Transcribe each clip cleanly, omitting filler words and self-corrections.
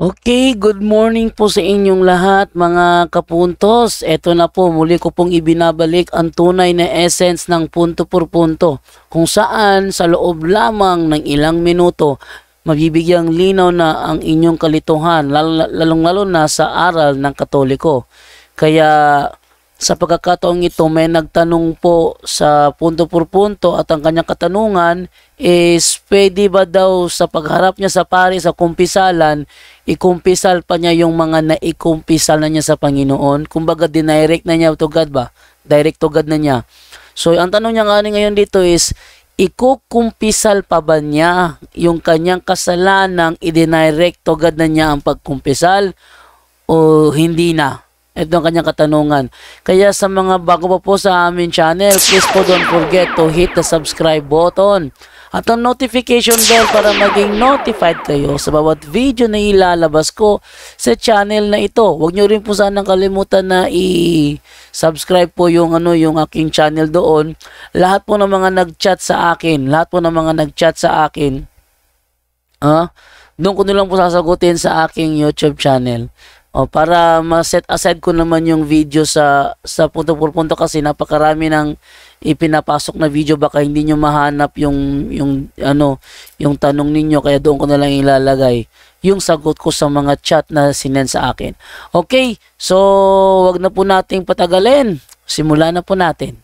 Okay, good morning po sa inyong lahat mga kapuntos. Ito na po, muli ko pong ibinabalik ang tunay na essence ng punto por punto, kung saan sa loob lamang ng ilang minuto, mabibigyang linaw na ang inyong kalituhan, lalong-lalo na sa aral ng Katoliko. Kaya sa pagkakataong ito, may nagtanong po sa punto por punto at ang kanyang katanungan is pwede ba daw sa pagharap niya sa pari sa kumpisalan, ikumpisal pa niya yung mga naikumpisal na niya sa Panginoon? Kumbaga, dinirect na niya to God ba? Direct to God na niya. So, ang tanong niya ngayon dito is, ikukumpisal pa ba niya yung kanyang kasalanang idinirect to God na niya ang pagkumpisal o hindi na? Ito ang kanyang katanungan. Kaya sa mga bago pa po sa amin channel, please po don't forget to hit the subscribe button at ang notification bell para maging notified kayo sa bawat video na ilalabas ko sa channel na ito. Huwag nyo rin po sanang kalimutan na i-subscribe po yung aking channel doon. Lahat po ng mga nag-chat sa akin, doon ko nilang po sasagutin sa aking YouTube channel. Para ma-set aside ko naman yung video sa punto por punto kasi napakarami ng ipinapasok na video, baka hindi nyo mahanap yung tanong ninyo, kaya doon ko na lang ilalagay yung sagot ko sa mga chat na sinend sa akin. Okay, so wag na po nating patagalin. Simulan na po natin.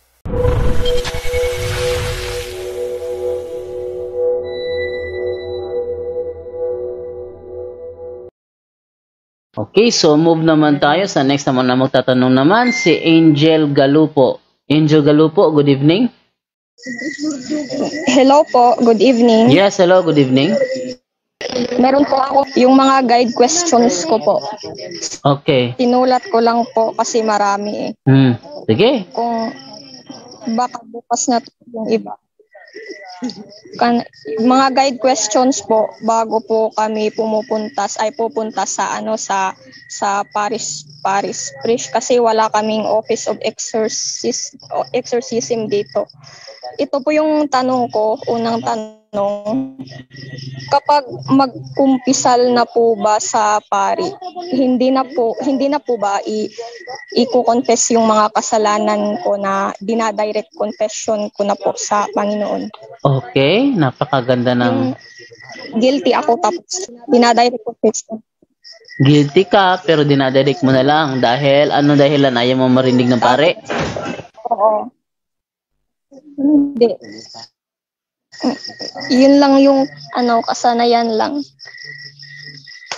Okay, so move naman tayo sa next naman na magtatanong naman, si Angel Galupo. Angel Galupo, good evening. Hello po, good evening. Yes, hello, good evening. Meron po ako yung mga guide questions ko po. Okay. Tinulat ko lang po kasi marami Sige. Kung baka bukas na yung iba. Mga guide questions po bago po kami pupunta sa Paris Priest kasi wala kaming Office of Exorcism dito. Ito po yung tanong ko, unang tanong. Kapag magkumpisal na po ba sa pari, hindi na po ba i-confess yung mga kasalanan ko na dinadirect confession ko na po sa Panginoon? Okay, napakaganda ng... Guilty ako tapos dinadirect confession. Guilty ka pero dinadirect mo na lang dahil ano dahilan, ayaw mo marinig ng pare? Oo. Hindi. Yun lang yung kasanayan lang.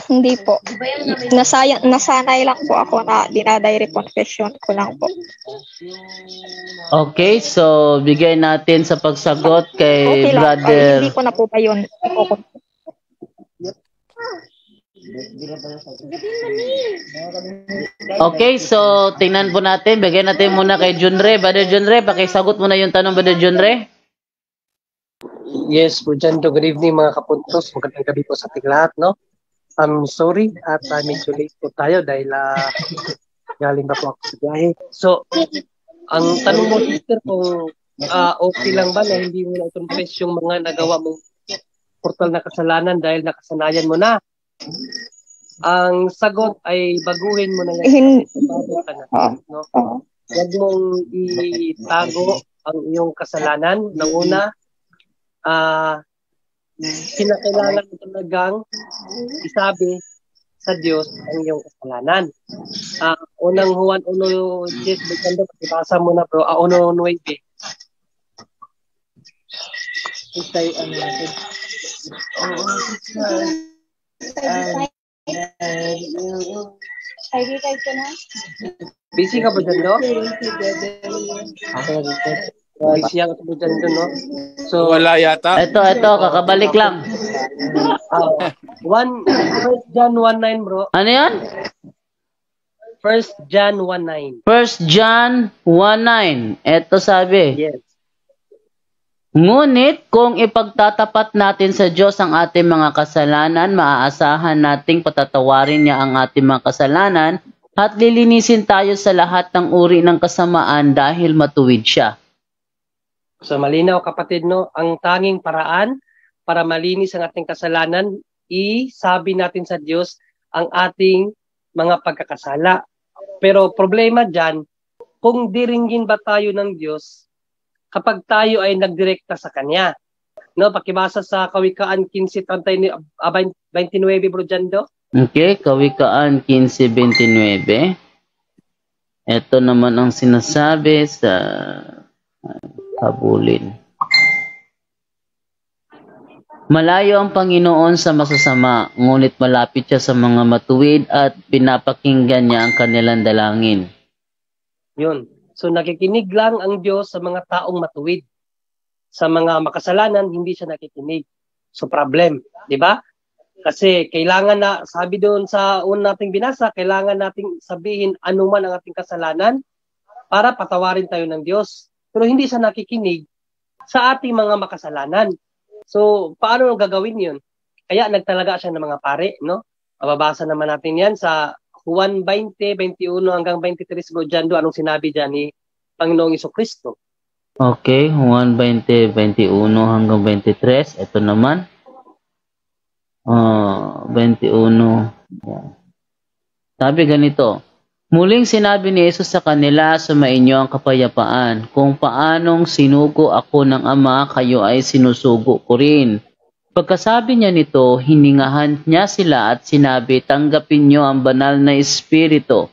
Hindi po. Nasanay lang po ako na dinadirect confession ko lang po. Okay, so bigay natin sa pagsagot kay okay lang. brother. Hindi ko na po ba yun? Okay, so tingnan po natin. Bigyan natin muna kay Junre. Brother Junre, pakisagot mo na yung tanong, Brother Junre. Yes, good evening mga kapuntos. Magandang gabi po sa ating lahat, no? I'm sorry at medyo late po tayo dahil galing pa po ako sa biyahe. So, ang tanong mo, sister, kung okay lang ba na hindi mo na confess yung mga nagawa mong portal na kasalanan dahil nakasanayan mo na? Ang sagot ay baguhin mo na yan. Bago ka na, no? Huwag mong itago ang iyong kasalanan. Una, kinakailangan mo talagang isabi sa Diyos ang iyong kasalanan. Unang Juan 1:10, basa mo na bro, 1:9. Itay ang natin. Busy ka ba dyan, no? Busy ako ba dyan, no? So, wala yata. Ito, kakabalik lang. 1 John 1:9 bro. Ano yan? 1 John 1:9. 1 John 1:9. Ito sabi. Yes. Ngunit kung ipagtatapat natin sa Diyos ang ating mga kasalanan, maaasahan nating patatawarin niya ang ating mga kasalanan at lilinisin tayo sa lahat ng uri ng kasamaan dahil matuwid siya. So malinaw kapatid, no, ang tanging paraan para malinis ang ating kasalanan, isabi natin sa Diyos ang ating mga pagkakasala. Pero problema dyan, kung diringgin ba tayo ng Diyos kapag tayo ay nagdirekta sa Kanya? No, pakibasa sa Kawikaan 15:29, Bro Jando. Okay, Kawikaan 15:29. Ito naman ang sinasabi sa habulin. Malayo ang Panginoon sa masasama, ngunit malapit siya sa mga matuwid at pinapakinggan niya ang kanilang dalangin. Yun. So nakikinig lang ang Diyos sa mga taong matuwid. Sa mga makasalanan, hindi siya nakikinig. So problem, di ba? Kasi kailangan na, sabi doon sa una nating binasa, kailangan nating sabihin anuman ang ating kasalanan para patawarin tayo ng Diyos. Pero hindi siya nakikinig sa ating mga makasalanan. So, paano gagawin yun? Kaya nagtalaga siya ng mga pare, no? Mababasa naman natin yan sa Juan 20:21 hanggang 23, Bro Jando, anong sinabi dyan ni Panginoong Jesucristo? Okay, Juan 20:21 hanggang 23. Ito naman. 21. Sabi ganito, muling sinabi ni Jesus sa kanila, sumainyo ang kapayapaan. Kung paanong sinugo ako ng Ama, kayo ay sinusugo ko rin. Pagkasabi niya nito, hiningahan niya sila at sinabi, tanggapin niyo ang banal na Espiritu.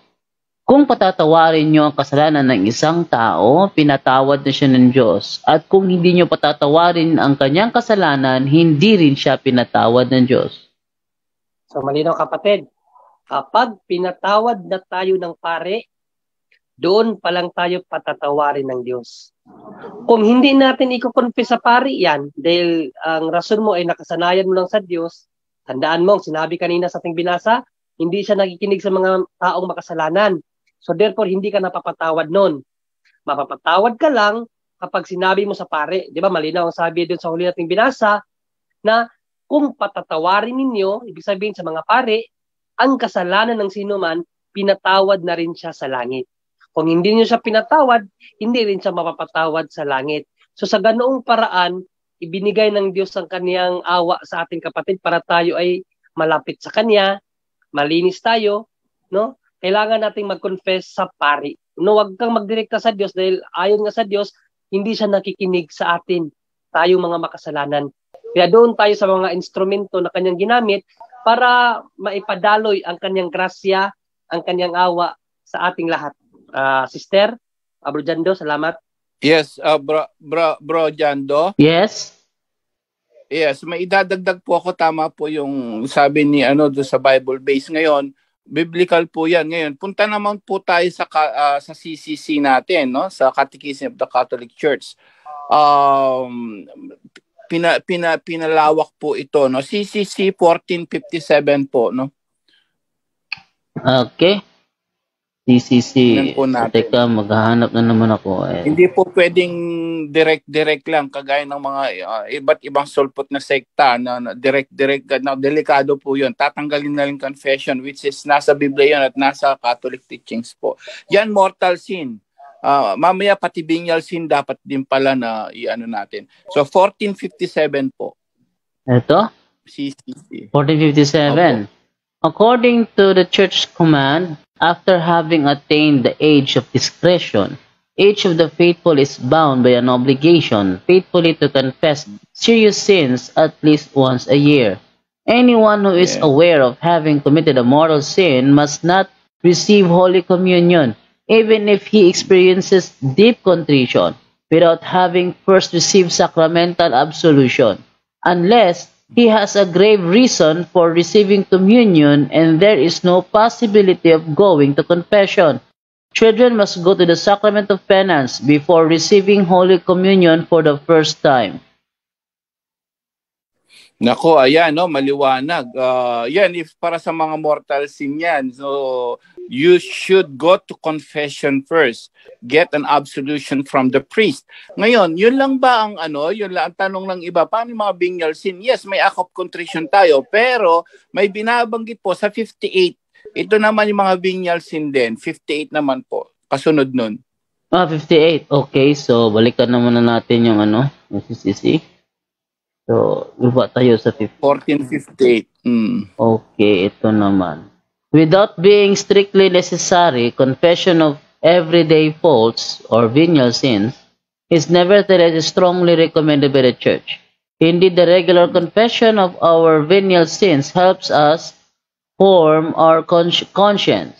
Kung patatawarin niyo ang kasalanan ng isang tao, pinatawad na siya ng Diyos. At kung hindi niyo patatawarin ang kanyang kasalanan, hindi rin siya pinatawad ng Diyos. So malinaw kapatid, kapag pinatawad na tayo ng pare, doon pa lang tayo patatawarin ng Diyos. Kung hindi natin i-confess sa pare yan, dahil ang rason mo ay nakasanayan mo lang sa Diyos, tandaan mo, sinabi kanina sa ating binasa, hindi siya nakikinig sa mga taong makasalanan. So therefore, hindi ka napapatawad nun. Mapapatawad ka lang kapag sinabi mo sa pare. Di ba, malinaw ang sabi doon sa huli nating binasa na kung patatawarin ninyo, ibig sabihin sa mga pare, ang kasalanan ng sino man, pinatawad na rin siya sa langit. Kung hindi niyo siya pinatawad, hindi rin siya mapapatawad sa langit. So sa ganoong paraan, ibinigay ng Diyos ang kaniyang awa sa ating kapatid para tayo ay malapit sa Kanya, malinis tayo, no? Kailangan nating mag-confess sa pari. No, wag kang magdirekta sa Diyos dahil ayon nga sa Diyos, hindi siya nakikinig sa atin, tayong mga makasalanan. Kaya doon tayo sa mga instrumento na kanyang ginamit para maipadaloy ang kanyang grasya, ang kanyang awa sa ating lahat. Sister, Bro Jando, salamat. Yes, bro Jando. Yes? Yes, may idadagdag po ako, tama po yung sabi ni do sa Bible base ngayon. Biblical po 'yan ngayon. Punta naman po tayo sa CCC natin, no? Sa Catechism of the Catholic Church. Pinalawak po ito, no? CCC 1457 po, no? Okay. CCC. Yan po natin. Teka, maghahanap na naman ako. Hindi po pwedeng direct lang kagaya ng mga iba't ibang sulpot na sekta na direct na delikado po 'yun. Tatanggalin na rin confession, which is nasa Biblia 'yun at nasa Catholic teachings po. Yan mortal sin. Mamaya pati venial sin dapat din pala na natin. So 1457 po. Ito? CCC. 1457. Opo. According to the church command, after having attained the age of discretion, each of the faithful is bound by an obligation faithfully to confess serious sins at least once a year. Anyone who is aware of having committed a mortal sin must not receive Holy Communion, even if he experiences deep contrition, without having first received sacramental absolution, unless he has a grave reason for receiving communion and there is no possibility of going to confession. Children must go to the sacrament of penance before receiving Holy Communion for the first time. Nako, ayan, no, maliwanag. Yan, if para sa mga mortal sin yan. So, you should go to confession first. Get an absolution from the priest. Ngayon, yun lang ba ang yun lang ang tanong ng iba, paano yung mga venial sin? Yes, may act of contrition tayo, pero may binabanggit po sa 58. Ito naman yung mga venial sin din. 58 naman po. Kasunod nun. 58. Okay, so balikan naman na natin yung yung CCC. So, lupa tayo sa 15. 1458. Okay, ito naman. Without being strictly necessary, confession of everyday faults or venial sins is nevertheless strongly recommended by the Church. Indeed, the regular confession of our venial sins helps us form our conscience,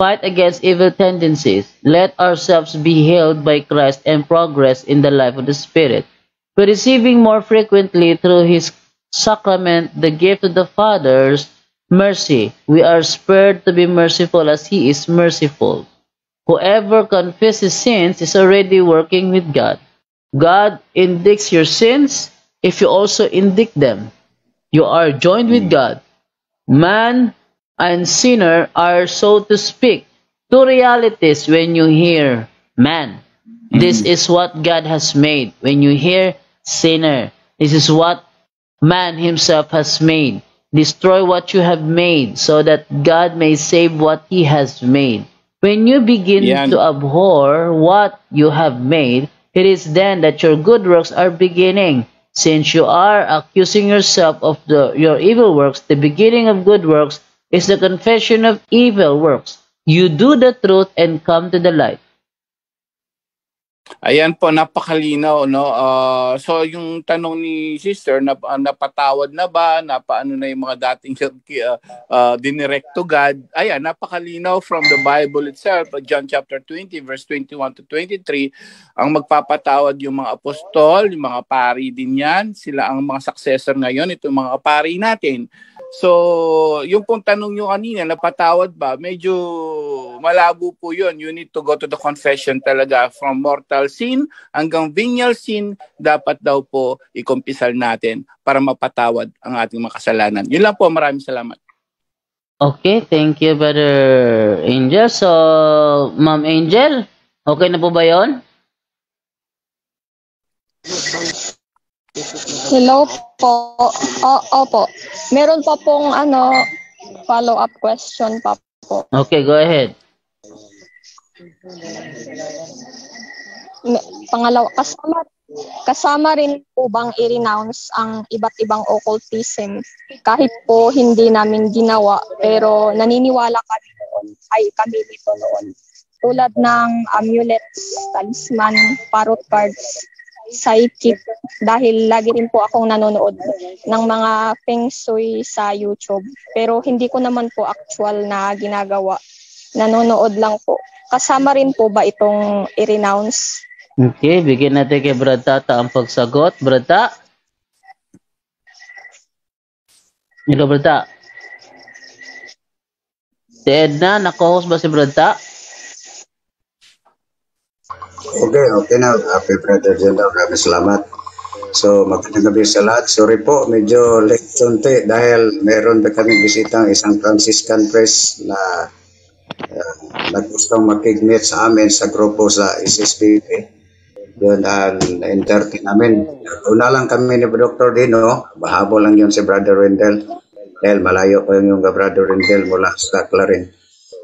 fight against evil tendencies, let ourselves be healed by Christ, and progress in the life of the Spirit. By receiving more frequently through His sacrament the gift of the Father's mercy, we are spurred to be merciful as He is merciful. Whoever confesses sins is already working with God. God indicts your sins if you also indict them. You are joined with God. Man and sinner are, so to speak, two realities when you hear man. This is what God has made. When you hear sinner, this is what man himself has made. Destroy what you have made so that God may save what He has made. When you begin Yan. to abhor what you have made, it is then that your good works are beginning. Since you are accusing yourself of your evil works, the beginning of good works is the confession of evil works. You do the truth and come to the light. Ayan po, napakalinaw, no? So yung tanong ni sister, napatawad na ba? Napaano na yung mga dating dinirect to God? Ayan, napakalinaw from the Bible itself, John chapter 20, verse 21 to 23. Ang magpapatawad yung mga apostol, yung mga pari din yan. Sila ang mga successor ngayon, itong mga pari natin. So, yung pong tanong nyo kanina, napatawad ba? Medyo malabo po yun. You need to go to the confession talaga. From mortal sin hanggang venial sin, dapat daw po ikumpisal natin para mapatawad ang ating mga kasalanan. Yun lang po, maraming salamat. Okay, thank you, Brother Angel. So, Ma'am Angel, okay na po ba yun? Hello po. Opo. Meron pa pong follow-up question pa po. Okay, go ahead. Pangalawa, kasama rin po bang i-renounce ang iba't ibang occultism kahit po hindi namin ginawa pero naniniwala kami dito noon. Tulad ng amulets, talisman, parrot cards, psychic, dahil lagi rin po akong nanonood ng mga feng shui sa YouTube. Pero hindi ko naman po actual na ginagawa. Nanonood lang po. Kasama rin po ba itong i-renounce? Okay, bigyan natin kay Brad Tata ang pagsagot. Brad Ta? Hello, Brad Ta? Si Edna, nako-host ba si Brad Ta? Okay na. Happy Brother Jenda. Maraming salamat. So, magandang gabi sa lahat. Sorry po, medyo late konti dahil meron pa kami bisitang isang Franciscan priest na nagustong makigmit sa amin sa grupo sa SSPP. Yun ang na-entertain namin. Una lang kami ni Dr. Dino, bahabol lang yun si Brother Wendell. Dahil malayo ko yung Brother Wendell mula sa Clarin.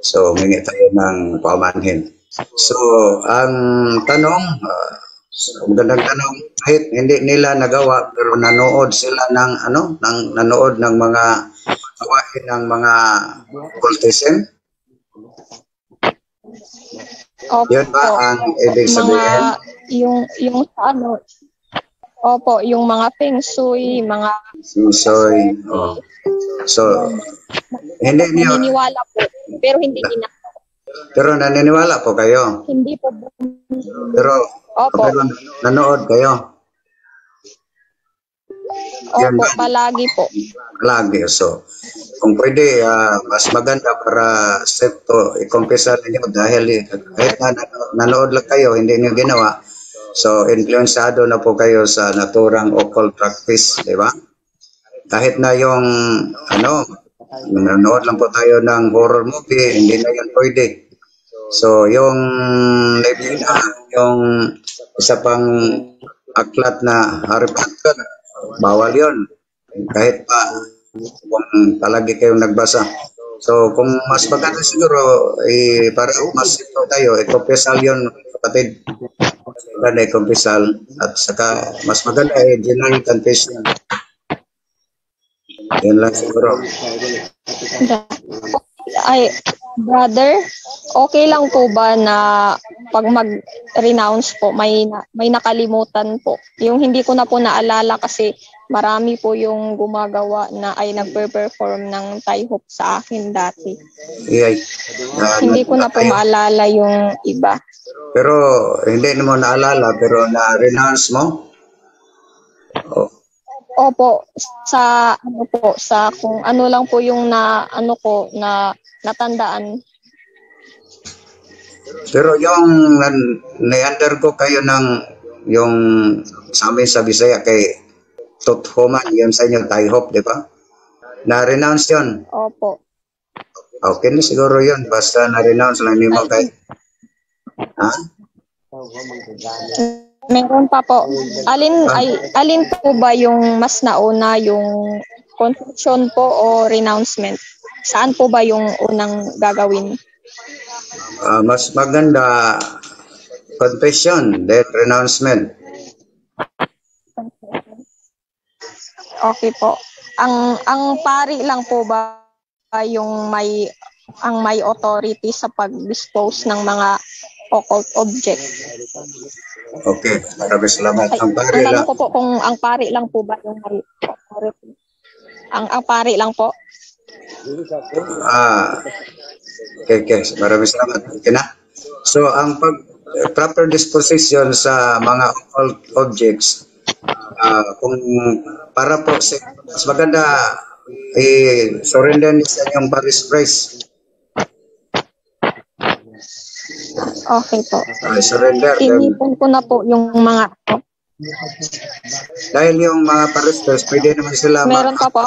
So, humingi tayo ng paumanhin. So, ang tanong, magandang tanong, kahit hindi nila nagawa, pero nanood sila ng, nanood ng mga gawain ng mga occultism. Yun ba ang ibig sabihin? Yung yung mga feng shui, mga feng shui, So, hindi niyo naniniwala po, pero hindi ginagawa. Pero naniniwala po kayo? Hindi po. Pero nanood kayo? Opo, palagi po. Palagi. So, kung pwede, mas maganda para safe to i-confessar ninyo dahil kahit nanood lang kayo, hindi niyo ginawa. So, influensado na po kayo sa naturang occult practice, di ba? Kahit na yung, nanood lang po tayo ng horror movie, hindi na yan pwede. So, yung Nebina, yung isa pang aklat na Harry Potter, bawal yun. Kahit pa kung palagi kayong nagbasa. So, kung mas maganda siguro, para mas ito tayo, ito pesal yun, kapatid. maganda kumpisal at saka mas maganda general confession. Yan lang siguro. Ay, brother, okay lang po ba na pag mag-renounce po, may nakalimutan po? Yung hindi ko na po naalala kasi marami po yung gumagawa na ay nagpe-perform ng tie hook sa akin dati. Yeah. Hindi ko na po maalala yung iba. Pero hindi mo naalala pero na-renounce mo? Oh. Opo, sa kung ano lang po yung na natandaan. Pero yung na-undergo kayo ng yung sa amin sa Bisaya kay Tuthoman, yun sa inyo, tie hook, di ba? Na-renounce yun? Opo. Okay na siguro yun, basta na-renounce lang, hindi mo kay... Ha? Meron pa po. Alin po ba yung mas nauna, yung confession po o renouncement? Saan po ba yung unang gagawin? Mas maganda confession, then renouncement. Okay po. Ang pari lang po ba yung may authority sa pag-dispose ng mga occult object? Okay, maraming salamat. Ang pari ang lang. ko po kung ang pari lang po ba yung may authority? Ang pari lang po? Okay. Maraming salamat. Okay na? So, ang proper disposition sa mga occult objects, kung para po mas maganda surrender niyo sa inyong parish priest. Okay po. Surrender. Inipon ko na po yung mga Dahil yung mga parish priest, pwede naman sila meron pa po?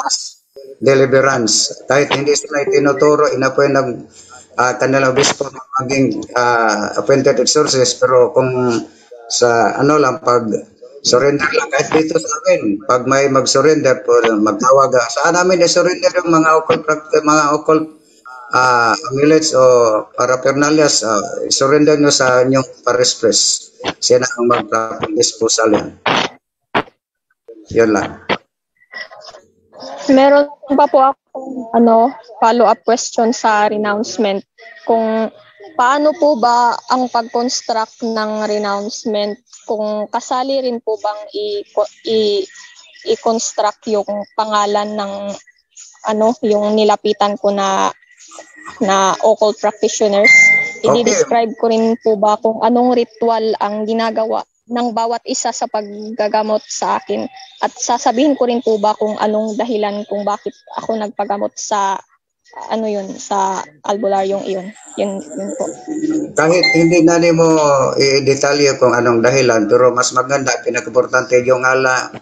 Deliverance. Kahit hindi sila itinuturo, inapoy ng kanilang obispo maging appointed resources, pero kung sa lang, pag surrender lang, kahit dito sa amin, pag may mag-surrender po, magtawag, saan namin i-surrender yung mga occult amulets o paraphernalias, surrender nyo sa inyong parish priest. Siya na ang mag-disposal yan. Yun lang. Meron pa po akong follow-up question sa renouncement. Kung paano po ba ang pag-construct ng renouncement? Kung kasali rin po bang i-construct yung pangalan ng yung nilapitan ko na occult practitioners? I-describe ko rin po ba kung anong ritual ang ginagawa ng bawat isa sa paggagamot sa akin, at sasabihin ko rin po ba kung anong dahilan kung bakit ako nagpagamot sa sa albularyong iyon. Yun po. Kahit hindi na mo i-detalye kung anong dahilan, pero mas maganda, pinaka-importante yung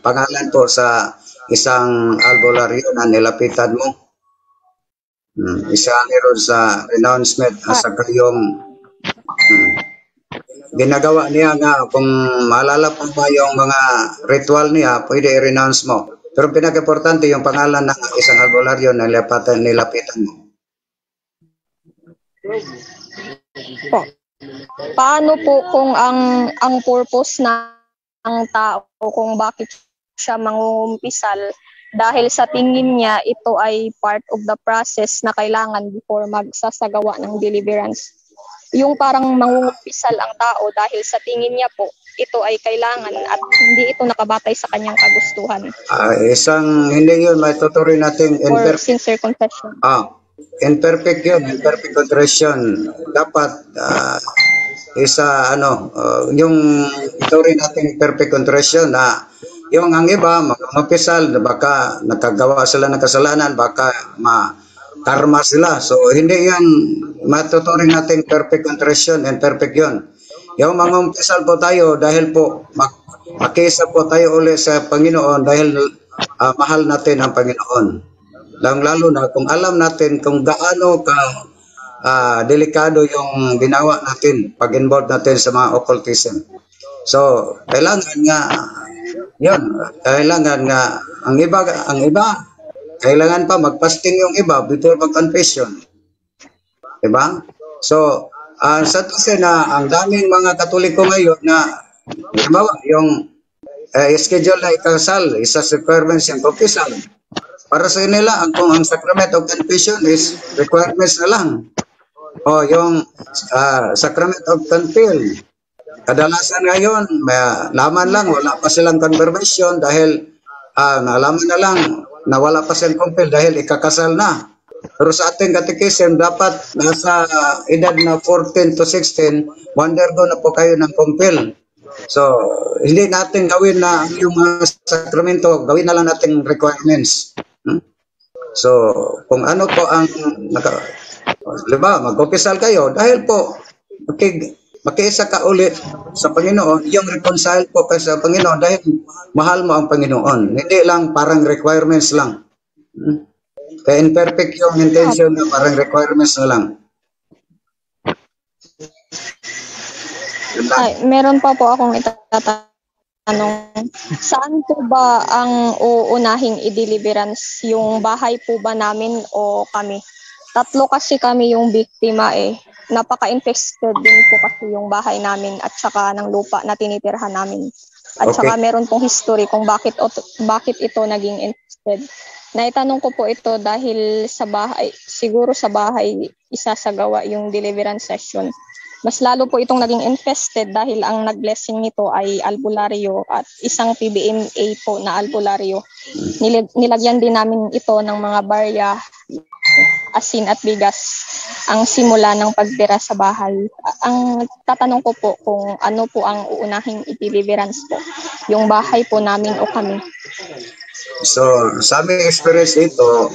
pangalan po sa isang albularyo na nilapitan mo. Isa ron sa renouncement at saka yung ginagawa niya nga, kung maalala po ba yung mga ritual niya, pwede i-renounce mo. Pero pinaka-importante yung pangalan ng isang albularyo na nilapitan mo. Paano po kung ang purpose ng tao kung bakit siya mangungumpisal, dahil sa tingin niya ito ay part of the process na kailangan before magsasagawa ng deliverance? Yung parang mangungumpisal ang tao dahil sa tingin niya po ito ay kailangan at hindi ito nakabatay sa kanyang kagustuhan. Hindi yun, matutuloy natin or sincere confession. Imperfect yun, imperfect contrition. Dapat yung ituloy natin perfect contrition na yung ang iba, mapisal, baka nakagawa sila ng kasalanan, baka karma sila. So, hindi yan matuturing natin perfect contrition and perfect yun. Yung mga umpisal po tayo dahil po makisa po tayo ulit sa Panginoon dahil mahal natin ang Panginoon. Lalo na kung alam natin kung gaano delikado yung ginawa natin pag-involve natin sa mga occultism. So, kailangan nga ang iba kailangan pa mag-fasting yung iba before mag-confession. Diba? So, sa tusin na ang daming mga Katoliko ngayon na Halimbawa, yung schedule na ikasal, isa sa requirements yung kumpisal. Para sa kanila, kung ang sacrament of confession is requirements na lang. O yung sacrament of confession, kadalasan ngayon, may laman lang, wala pa silang confirmation dahil nalaman na lang na wala pa silang compel dahil ikakasal na. Pero sa ating catechism, dapat nasa edad na 14 to 16, undergo na po kayo ng compel. So, hindi natin gawin na yung mga sakramento, gawin na lang natin requirements. So, kung ano po ang, mag-kumpisal kayo, dahil po, makiisa ka ulit sa Panginoon, yung reconcile po ka sa Panginoon dahil mahal mo ang Panginoon. Hindi lang parang requirements lang. Kaya imperfect yung intention na parang requirements na lang. Ay, meron pa po akong itatanong. Saan po ba ang uunahing i-deliverance? Yung bahay po ba namin o kami? Tatlo kasi kami yung biktima eh. Napaka-infested din po kasi yung bahay namin at saka ng lupa na tinitirhan namin. At saka meron pong history kung bakit ito naging infested. Naitanong ko po ito dahil sa bahay, siguro sa bahay isasagawa yung deliverance session. Mas lalo po itong naging infested dahil ang nag-blessing nito ay albularyo at isang PBMA po na albularyo. Nilagyan din namin ito ng mga barya, asin at bigas ang simula ng pagtira sa bahay. Ang tatanong ko po kung ano po ang uunahing i-deliverance po, yung bahay po namin o kami. So, sa aming experience ito,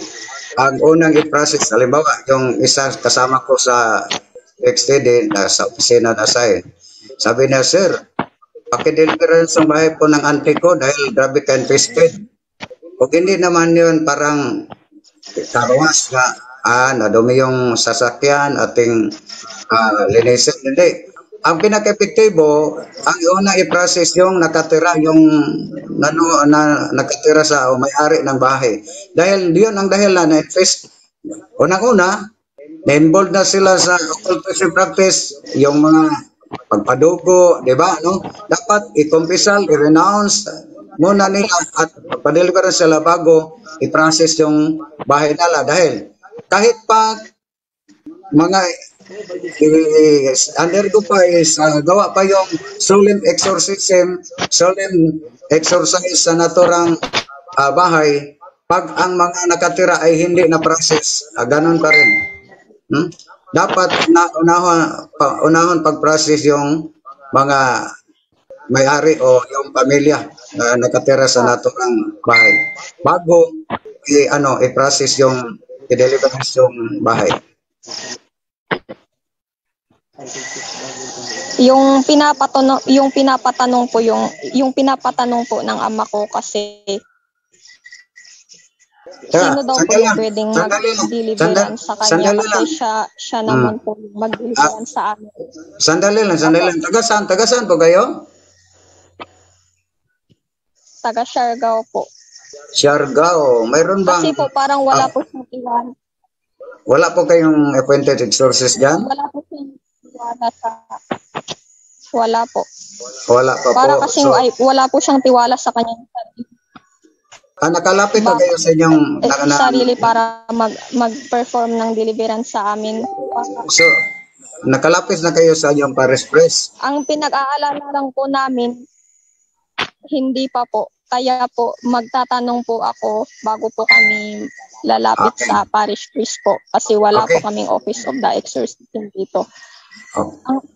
ang unang i-process, halimbawa, yung isa kasama ko sa XTD na sa opisina na sabi niya, sir, pakideliverance ang bahay po ng auntie ko dahil grabe ka infested. Kung hindi naman yun parang karwas na nadumi yung sasakyan ating linisin, hindi. Ang pinaka-epektibo, ang una i-process yung nakatira, yung nakatira sa may-ari ng bahay. Dahil yun ang dahilan na infest. Unang-una, na-involved na sila sa occultism practice, yung mga pagpadugo, di ba? No? Dapat i-confessal, i-renounce muna nila at padeliver sila bago i-process yung bahay nila. Dahil kahit pa mga undergo pa is gawa pa yung solemn exorcism, solemn exorcise sa naturang bahay, pag ang mga nakatira ay hindi na-process, ganun pa rin. Dapat unahon pag-process yung mga may-ari o yung pamilya na nakatira sa naturang bahay bago i-process yung i-deliverance yung bahay. Yung pinapatanong po ng ama ko kasi sino daw po yung pwedeng mag-deliverance sa kanya kasi siya naman po mag-deliverance sa amin. Sandali lang. Taga-saan po kayo? Taga Siargao po. Siargao. Mayroon bang... Kasi po parang wala po siyang iwan. Wala po kayong appointed exorcist dyan? Wala po siyang tiwala sa... Wala po. Wala po para po. kasi wala po siyang tiwala sa kanyang sarili. Nakalapit na kayo sa inyong... sarili para mag-perform ng deliverance sa amin. So, nakalapit na kayo sa inyong parish priest? Ang pinag-aalala lang po namin, hindi pa po. Kaya po, magtatanong po ako bago po kami lalapit sa parish priest po. Kasi wala po kaming office of the exorcism dito.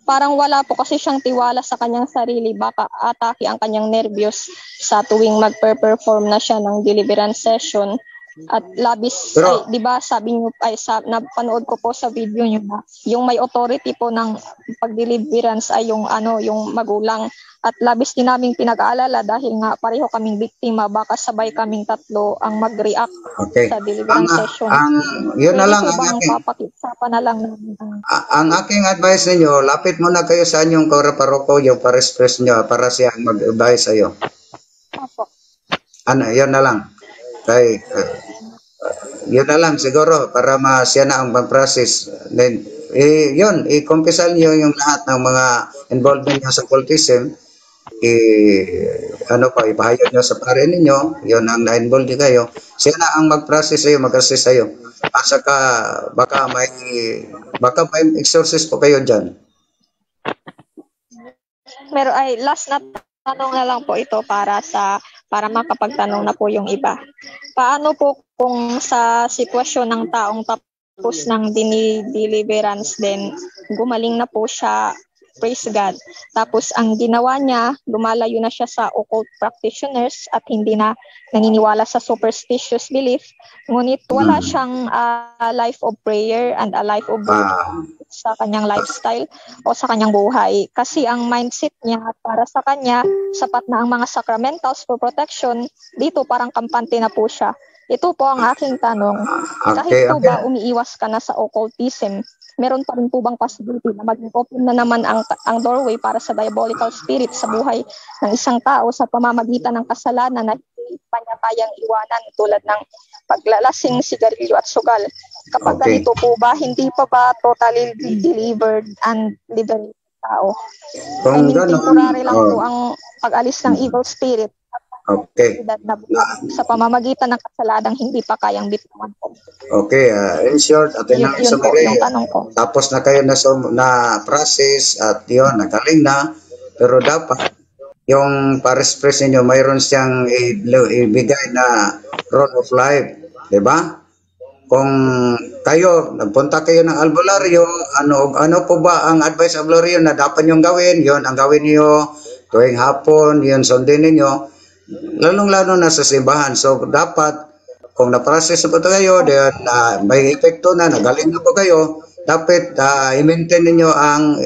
Parang wala po kasi siyang tiwala sa kanyang sarili. Baka atake ang kanyang nervyos sa tuwing magpe-perform na siya ng deliverance session. At labis, di ba sabi niyo, napanood ko po sa video niyo na yung may authority po ng pag-deliverance ay yung magulang. At labis din naming pinag-aalala dahil nga pareho kaming biktima, baka sabay kaming tatlo ang mag-react sa deliverance session. Yun na lang ang aking advice ninyo, lapit muna kayo sa inyong kaura-paroko, yung parish priest nyo para siya mag-advise sa iyo. Opo. Yun na lang. Kay yun na lang siguro para siya na ang pag-process. Then, yun, i-confessal niyo yung lahat ng mga involvement niyo sa occultism. ano pa, ipahayag nyo sa pare ninyo, yun ang na-involve din kayo, siya na ang mag-process sa'yo, mag-assist sa'yo. At saka, baka may exorcist po kayo dyan. Meron ay last na tanong na lang po ito para makapagtanong na po yung iba. Paano po kung sa sitwasyon ng taong tapos ng deliverance din, gumaling na po siya, praise God. Tapos ang ginawa niya, lumalayo na siya sa occult practitioners at hindi na naniniwala sa superstitious belief. Ngunit wala siyang life of prayer and a life of sa kanyang lifestyle o sa kanyang buhay. Kasi ang mindset niya para sa kanya, sapat na ang mga sacramentals for protection, dito parang kampante na po siya. Ito po ang aking tanong. Kahit po ba umiiwas ka na sa occultism, meron pa rin po bang possibility na maging open na naman ang doorway para sa diabolical spirit sa buhay ng isang tao sa pamamagitan ng kasalanan na hindi pa niya kayang iwanan tulad ng paglalasing, sigarilyo at sugal? Kapag ganito po ba, hindi pa ba totally delivered and liberated tao? I mean, temporary lang po ang pag-alis ng evil spirit. Sa pamamagitan ng kasaladang hindi pa kayang bitawan po. Okay, in short, at yun po yung tanong ko. Tapos na kayo na process at yun, nagaling na, pero dapat yung pa-express niyo mayroon siyang ibigay na role of life, di ba? Kung kayo, nagpunta kayo ng albularyo, ano po ba ang advice ng albularyo na dapat niyong gawin? Yun, ang gawin niyo tuwing hapon, yun, sundin ninyo, lalong-lalo na sa simbahan. So, dapat, kung na-process na po kayo, may epekto na, nagaling na po kayo, dapat i-maintain ninyo ang,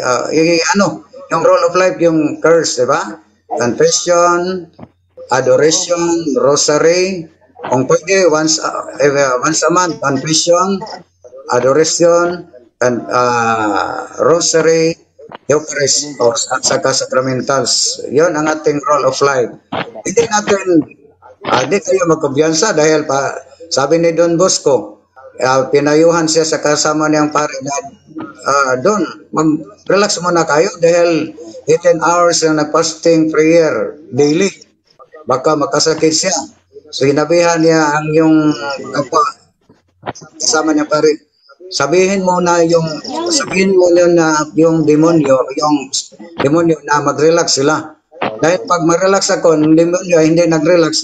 yung role of life, yung curse, di ba? Confession, adoration, rosary, kung pwede, once a month, confession, adoration, and rosary, Eucharist, at saka sacramentals. Yun ang ating role of life. Hindi kayo magkumpiyansa dahil sabi ni Don Bosco, pinayuhan siya sa kasama niyang pare na Don, mag-relax muna kayo dahil 18 hours na nag-fasting prayer daily. Baka makasakit siya. So, hinabihan niya ang yung kasama niya pare. Sabihin mo na yung demonyo na mag-relax sila. Dahil pag mag-relax ako, yung demonyo hindi nag-relax,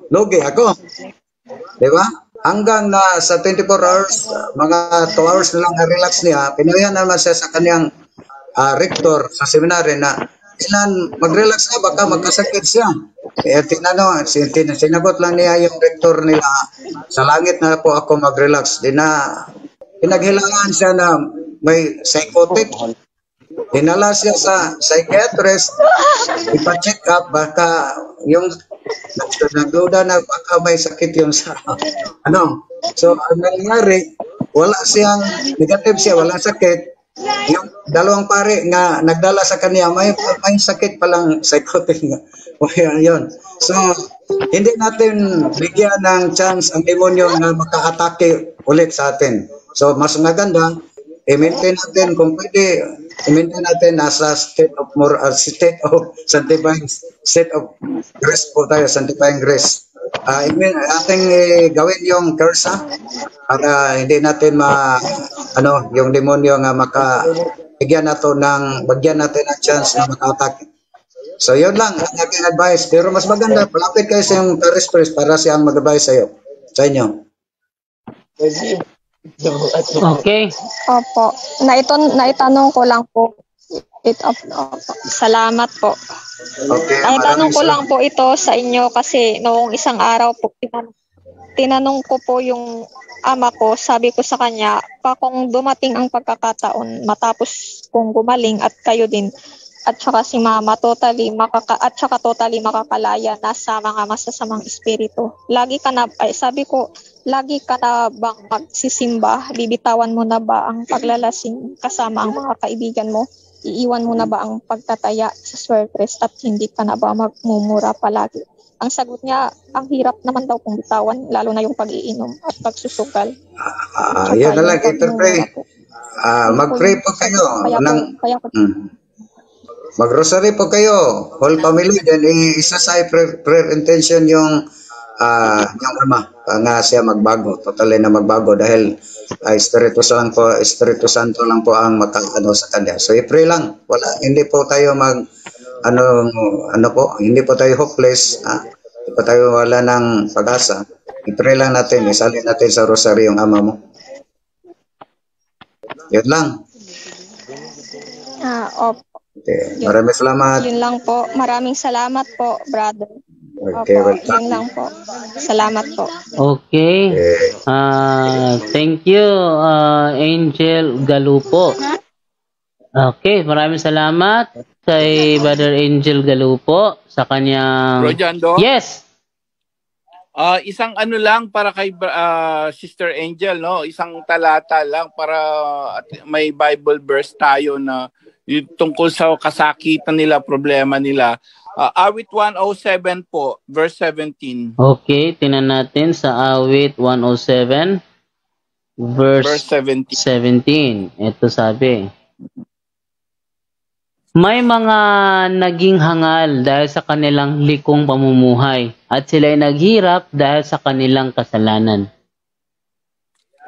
lugi ako. Di ba? Hanggang na sa 24 hours, mga 2 hours na lang na-relax niya, pinawihan naman siya sa kanyang rector sa seminary na mag-relax na, baka magkasakit siya. Sinagot lang niya yung rector nila, sa langit na po ako mag-relax. Pinaghilangan siya na may psychotic. Dinala siya sa psychiatrist, ipa-check up, baka yung nagduda na baka may sakit yung sa So, ang nangyari, wala siyang negative siya, walang sakit. Yung dalawang pare nga nagdala sa kanya, may sakit palang psychotic nga. Yun. So, hindi natin bigyan ng chance ang demonyo na maka-atake ulit sa atin. So, mas maganda, i-maintain natin, kung pwede, i-maintain natin nasa state of sanctifying, state of grace po tayo, sanctifying grace. Ating gawin yung curse para hindi natin yung demonyo nga bagyan natin ng chance na maka-attack. So yun lang ang aking advice, pero mas maganda palapit kayo sa yung Paris para siyang mag-advise sa inyo. Okay. Opo. Naitanong ko lang po. Salamat po. Okay. Naitanong ko lang po ito sa inyo kasi noong isang araw po, tinanong ko po yung ama ko, sabi ko sa kanya, kung dumating ang pagkakataon matapos kong gumaling at kayo din, at saka si mama totally makakalaya na sa mga masasamang espiritu. Sabi ko, lagi ka na bang magsisimba? Bibitawan mo na ba ang paglalasing kasama ang mga kaibigan mo? Iiwan mo na ba ang pagtataya sa swertres at hindi ka na ba magmumura palagi? Ang sagot niya, ang hirap naman daw kung bitawan, lalo na yung pag-iinom at pagsusukal. Yun na lang, interpret. Mag-pray po kayo. Mag-rosary po kayo, whole family, then isa-say prayer intention yung ama, nga siya magbago, totally na magbago dahil Espiritu Santo lang po ang makaano sa kanya. So i-pray lang, wala, hindi po tayo ano, hindi po tayo hopeless, hindi po tayo wala ng pag-asa. I-pray lang natin, isalin natin sa rosary yung ama mo. Yun lang. Opo. Okay. Maraming salamat. Yun lang po. Maraming salamat po, brother. Okay, Opo, welcome. yun lang po. Salamat po. Okay. Thank you, Angel Galupo. Okay, maraming salamat kay Brother Angel Galupo sa kanyang... Bro Jando? Yes! Isang ano lang para kay Sister Angel, no? Isang talata lang para may Bible verse tayo na yung tungkol sa kasakitan nila, problema nila. Awit 107 po, verse 17. Okay, tinan natin sa Awit 107, verse 17. Ito sabi, may mga naging hangal dahil sa kanilang likong pamumuhay at sila'y naghirap dahil sa kanilang kasalanan.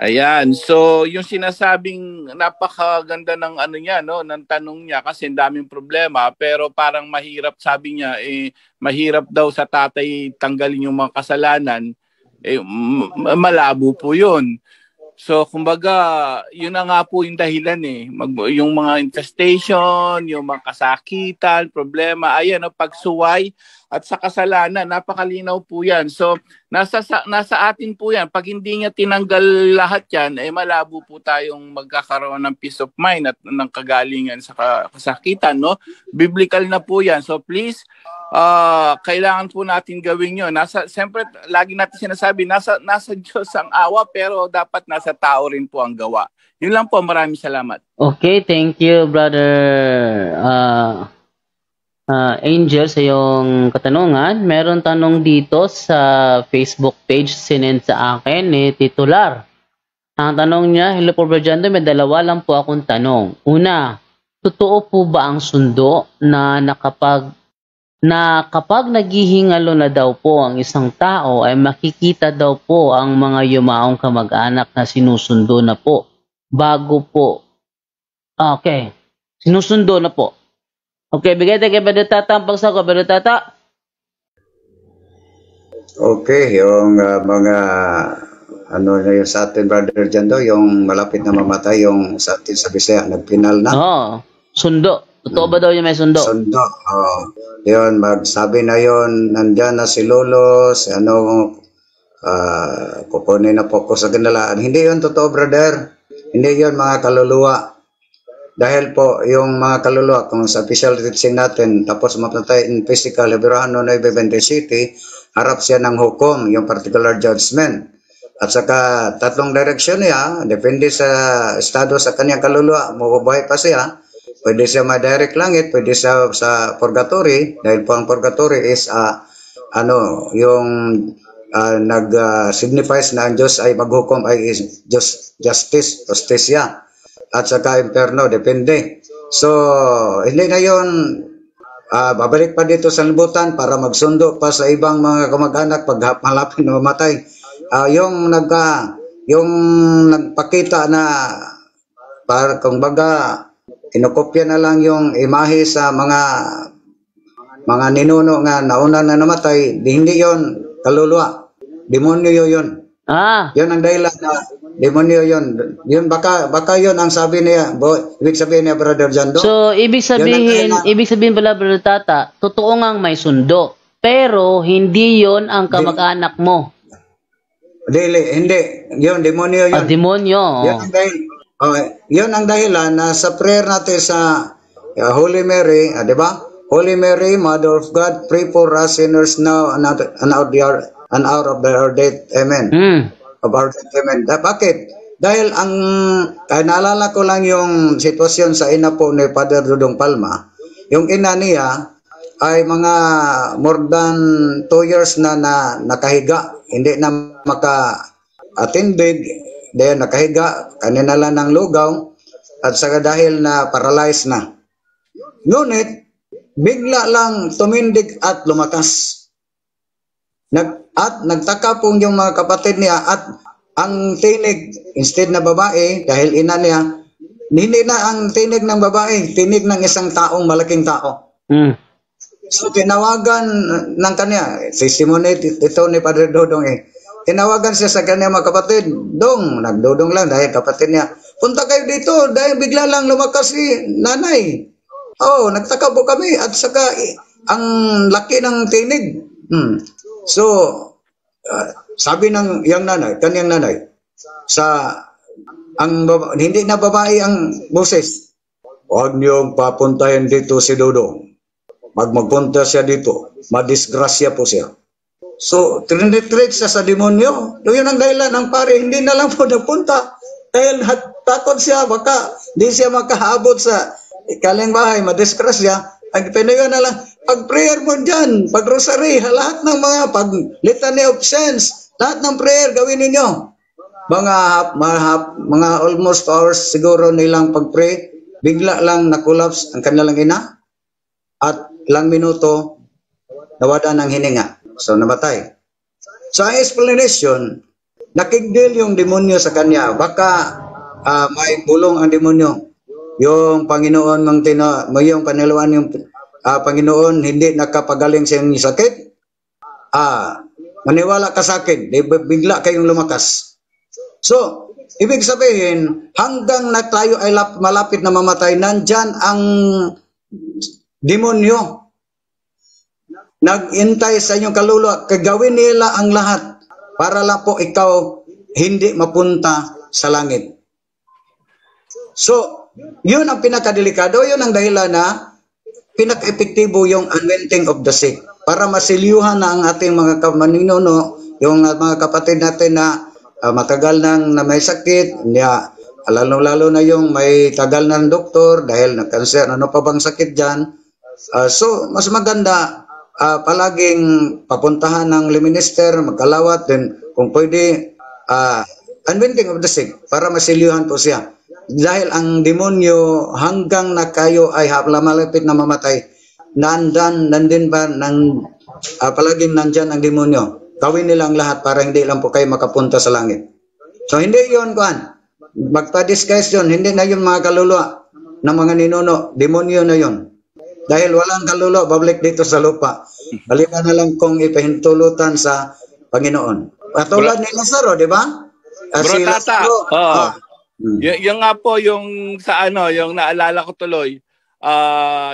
Ayan, so yung sinasabing napakaganda ng ano niya, no, ng tanong niya kasi ang daming problema pero parang mahirap, sabi niya, mahirap daw sa tatay tanggalin yung mga kasalanan, malabo po yun. So kumbaga, yun na nga po yung dahilan yung mga infestation, yung mga kasakitan, problema, ayan, pagsuway at sa kasalanan, napakalinaw po yan. So nasa atin po yan. Pag hindi niya tinanggal lahat yan, malabo po tayong magkakaroon ng peace of mind at ng kagalingan sa kasakitan, no? Biblical na po yan. So please, kailangan po natin gawin yun. Siyempre, lagi natin sinasabi, nasa Diyos ang awa, pero dapat nasa tao rin po ang gawa. Yun lang po, maraming salamat. Okay, thank you, Brother Angel, sa iyong katanungan. Meron tanong dito sa Facebook page, sinend sa akin ni Titular. Ang tanong niya, hello po, Brother Jando, may dalawa lang po akong tanong. Una, totoo po ba ang sundo na kapag naghihingalo na daw po ang isang tao ay makikita daw po ang mga yumaong kamag-anak na sinusundo na po bago po. Okay, sinusundo na po. Okay, bigay tayo kay Brother Tata ang pagsagot, Brother Tata. Okay, yung mga ano na yung sa atin, Brother Jando, yung malapit na mamatay, yung sa atin sa Bisaya, nagpinal na. Sundo. Totoo ba daw yung may sundo? Sundo. Yun, magsabi na yun, nandyan na si Lolo, si kukunin na po ko sa kanalaan. Hindi yun totoo, brother. Hindi yun mga kaluluwa. Dahil po, yung mga kaluluwa, kung sa official teaching natin, tapos mapatay in physical, Hebrano na Ibebente City, harap siya ng hukom, yung particular judgment. At saka, tatlong direksyon niya, depende sa estado sa kanyang kaluluwa, mabubuhay pa siya. Pwede siya ma-direct langit, pwede siya sa purgatory, dahil po ang purgatory is, yung nag-signifies na ang Diyos ay maghukom ay justice, justisya. At saka imperno, depende. So, hindi na yun, babalik pa dito sa libutan para magsundo pa sa ibang mga kamag-anak pag malapit na mamatay. Yung nagpakita na, para kung baga, kinokopya na lang yung imahe sa mga ninuno nga nauna na namatay, hindi yon kaluluwa. Demonyo yun. Yun ang dahilan na demonyo yun. Yun baka yun ang sabi niya, ibig sabihin niya, Brother Jando. So, ibig sabihin pala, Brother Tata, totoo ngang may sundo, pero hindi yon ang kamag-anak mo. Hindi. Yun, demonyo yun. Demonyo. Yun ang dahilan na sa prayer natin sa Holy Mary, di ba? Holy Mary, Mother of God, pray for us sinners now and hour of our death. Amen. Of our death. Amen. Bakit? Dahil naalala ko lang yung sitwasyon sa ina po ni Father Dudong Palma. Yung ina niya ay mga more than 2 years na nakahiga. Hindi na maka-atindig. Dahil nakahiga, kanina lang ng lugaw. At saka dahil na paralyzed na. Ngunit, bigla lang tumindig at lumakas. At nagtaka po yung mga kapatid niya at ang tinig, instead na babae, dahil ina niya, hindi na ang tinig ng babae, tinig ng isang malaking tao. So tinawagan ng kanya, si Simone, ito ni Padre Dodong tinawagan siya sa kanya mga kapatid, Dong, nagdodong lang dahil kapatid niya, punta kayo dito dahil bigla lang lumakas si nanay. Nagtaka po kami at saka ang laki ng tinig. So, sabi ng kanyang nanay, hindi na babae ang boses. Huwag niyong papuntahin dito si Dodong. Magpunta siya dito, madisgrasya po siya. So, trinitreat siya sa demonyo. Yun ang dahilan ng pare, hindi na lang po nagpunta. Dahil takot siya, baka hindi siya makahabot sa ikaling bahay, madisgrasya. Ang pinayo na lang, pag-prayer mo dyan, pag-rosary, lahat ng mga pag-litany of saints, lahat ng prayer gawin ninyo. Mga almost hours siguro nilang pag-pray, bigla lang na-collapse ang kanilang ina at ilang minuto nawala ng hininga. So namatay. So ang explanation, nakigdil yung demonyo sa kanya. Baka may bulong ang demonyo. Yung Panginoon yung panilawan yung Panginoon hindi nakapagaling sa iyong sakit. Maniwala ka sa akin, bigla kayong lumakas. So, ibig sabihin, hanggang na tayo ay malapit na mamatay, nandyan ang demonyo. Nag-intay sa inyong kaluluwa, kagawin nila ang lahat para lang po ikaw hindi mapunta sa langit. So, yun ang pinakadelikado, yun ang dahilan na pinaka-epektibo yung anointing of the sick. Para masilyuhan na ang ating mga maninuno, yung mga kapatid natin na matagal nang na may sakit, lalo-lalo na yung may tagal ng doktor dahil nag-cancer, ano pa bang sakit dyan. So, mas maganda palaging papuntahan ng minister, magkalawat, then kung pwede, anointing of the sick para masilyuhan po siya. Dahil ang demonyo hanggang na kayo ay malapit na mamatay, nandin ba palaging nandyan ang demonyo. Gawin nila ang lahat para hindi lang po kayo makapunta sa langit. So hindi yun magpa-disguise yun, hindi na yun mga kaluluwa ng mga ninuno, demonyo na yun. Dahil walang kaluluwa, babalik dito sa lupa. Balikan na lang kung ipahintulutan sa Panginoon. Patulad ni Lazaro, di ba? Bro Tata, yung nga po yung yung naalala ko tuloy,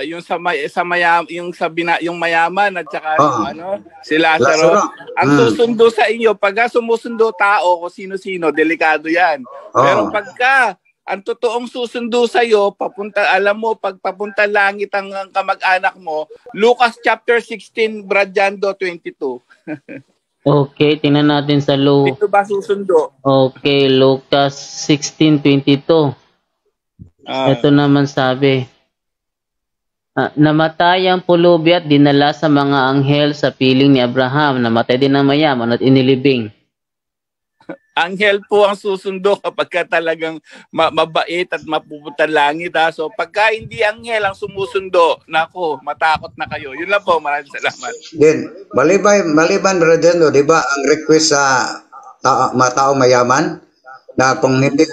yung yung mayaman at saka si Lazaro. Ang susundo sa inyo, pagka sumusundo tao kung sino-sino, delikado 'yan. Pero pagka ang totoong susundo sa iyo, alam mo pag papunta langit ang kamag-anak mo, Lucas chapter 16, Bradyando 22. Okay, tingnan natin sa Dito ba susundo? Okay, Lucas 16:22. Ito naman sabi. Namatay ang pulubi at dinala sa mga anghel sa piling ni Abraham. Namatay din ang mayaman at inilibing. Anghel po ang susundo kapag talagang mabait at mapupunta langit. So pagka hindi anghel ang sumusundo, nako, matakot na kayo. Yun lang po, maraming salamat. Then, maliban brother, di ba ang request sa tao mayaman na kung hindi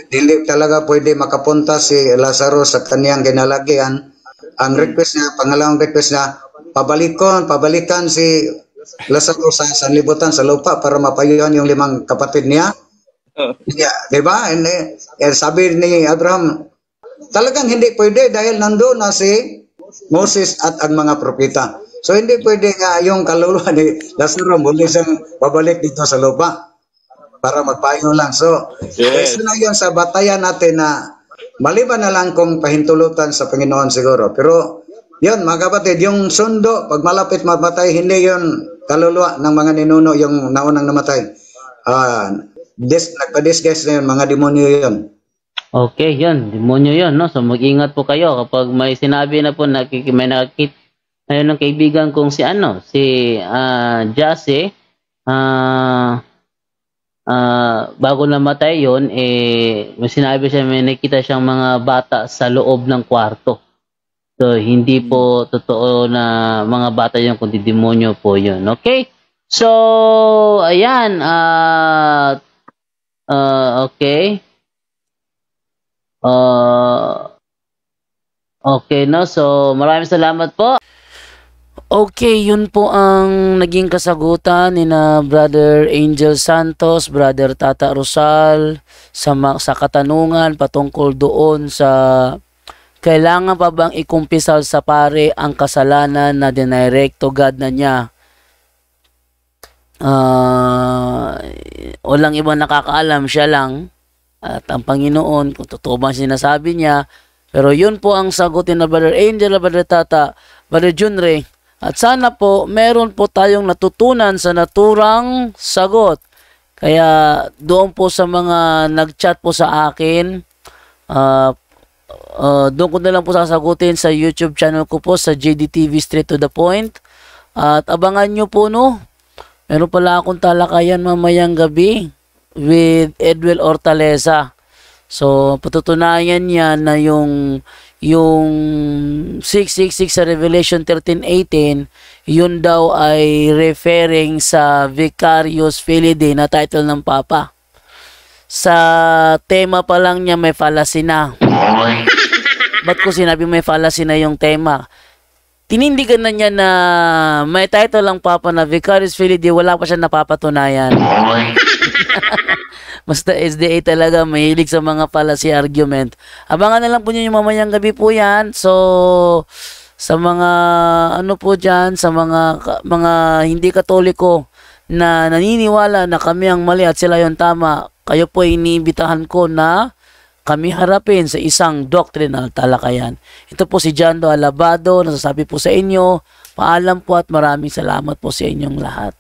talaga pwede makapunta si Lazaro sa kaniyang kinalagyan, ang request niya, pangalawang request niya, pabalikan si Lazaro sa sanlibutan sa lupa para mapayuhan yung 5 kapatid niya. Di ba? Sabi ni Abraham, talagang hindi pwede dahil nandoon na si Moses at ang mga propeta. So hindi pwede nga yung kaluluwa ni Lazaro muli siyang babalik dito sa lupa para magpayo lang. So, yes. Na yun sa batayan natin na maliban na lang kung pahintulutan sa Panginoon siguro. Pero yun mga kapatid, yung sundo, pag malapit mamatay, hindi yun kaluluwa ng mga ninuno yung naunang namatay. Nagpa-disguise na yun, mga demonyo yun. Okay, yun. Demonyo yun, no? So, mag-ingat po kayo kapag may sinabi na po na may nakakita ngayon ng kaibigan kong si Jasse, bago namatay yun, may sinabi siya, may nakita siyang mga bata sa loob ng kwarto. So, hindi po totoo na mga bata yun, kundi demonyo po yun. Okay? So, ayan. Okay. Okay, no? So, maraming salamat po. Okay, yun po ang naging kasagutan ni na Brother Angel Santos, Brother Tata Rosal sa katanungan patungkol doon sa kailangan pa bang ikumpisal sa pare ang kasalanan na dinirekto God na niya. Walang ibang nakakaalam, siya lang at ang Panginoon kung totoo ba sinasabi niya. Pero yun po ang sagutin na Brother Angel, Brother Tata, Brother Junre. At sana po meron po tayong natutunan sa naturang sagot. Kaya doon po sa mga nag-chat po sa akin, doon ko na lang po sasagutin sa YouTube channel ko po sa JDTV Straight to the Point. At abangan nyo po, no? Meron pala akong talakayan mamayang gabi with Edwel Hortaleza. So, patutunayan niya na yung 666 sa Revelation 13:18, yun daw ay referring sa Vicarious Filii na title ng Papa. Sa tema pa lang niya may fallacy na. Ba't ko sinabi may fallacy na yung tema? Tinindigan na niya na may title lang Papa na Vicarious Filii, wala pa siya napapatunayan. Basta SDA talaga mahilig sa mga fallacy argument. Abangan na lang po niyo yung mamayang gabi po yan. So, sa mga ano po dyan, sa mga hindi katoliko na naniniwala na kami ang mali at sila yung tama, kayo po iniimbitahan ko na kami harapin sa isang doctrinal talakayan. Ito po si Jando Alabado, nasasabi po sa inyo, paalam po at maraming salamat po sa inyong lahat.